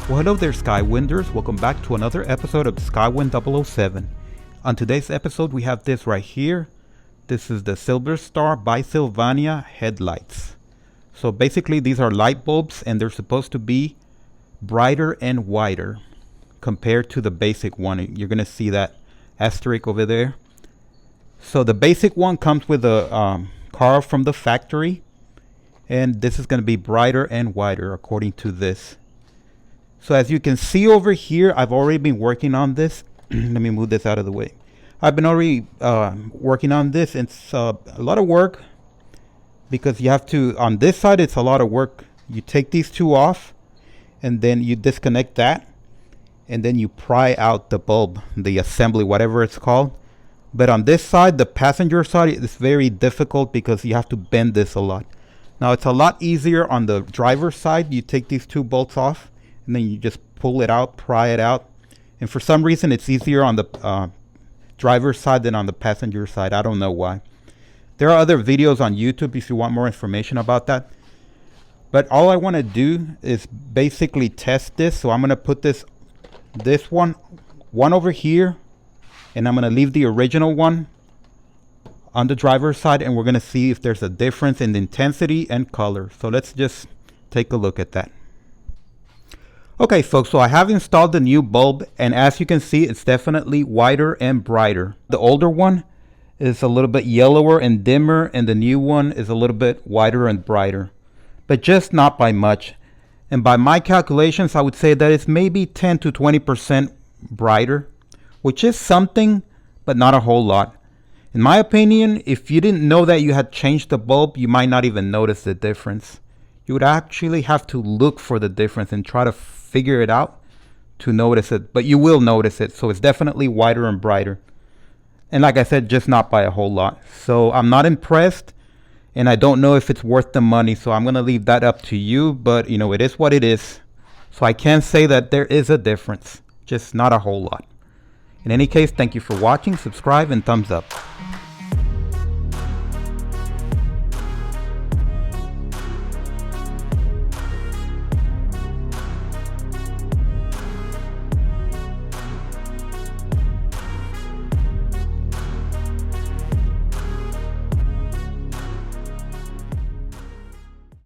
Well, hello there, Skywinders. Welcome back to another episode of Skywind 007. On today's episode, we have this right here. This is the Silverstar by Sylvania headlights. So basically, these are light bulbs, and they're supposed to be brighter and wider compared to the basic one. You're going to see that asterisk over there. So the basic one comes with a car from the factory, and this is going to be brighter and wider according to this. So as you can see over here, I've already been working on this. Let me move this out of the way. I've been already working on this. It's a lot of work because you have to, on this side, it's a lot of work. You take these two off and then you disconnect that and then you pry out the bulb, the assembly, whatever it's called. But on this side, the passenger side, it's very difficult because you have to bend this a lot. Now it's a lot easier on the driver's side. You take these two bolts off and then you just pull it out, pry it out. And for some reason, it's easier on the driver's side than on the passenger side. I don't know why. There are other videos on YouTube if you want more information about that. But all I want to do is basically test this. So I'm going to put this one over here. And I'm going to leave the original one on the driver's side. And we're going to see if there's a difference in the intensity and color. So let's just take a look at that. Okay folks, so I have installed the new bulb, and as you can see, it's definitely wider and brighter. The older one is a little bit yellower and dimmer, and the new one is a little bit wider and brighter, but just not by much. And by my calculations, I would say that it's maybe 10 to 20% brighter, which is something, but not a whole lot. In my opinion, if you didn't know that you had changed the bulb, you might not even notice the difference. You would actually have to look for the difference and try to figure it out to notice it, but you will notice it. So it's definitely wider and brighter, and like I said, just not by a whole lot. So I'm not impressed, and I don't know if it's worth the money, so I'm gonna leave that up to you. But you know, it is what it is. So I can say that there is a difference, just not a whole lot. In any case, thank you for watching. Subscribe and thumbs up.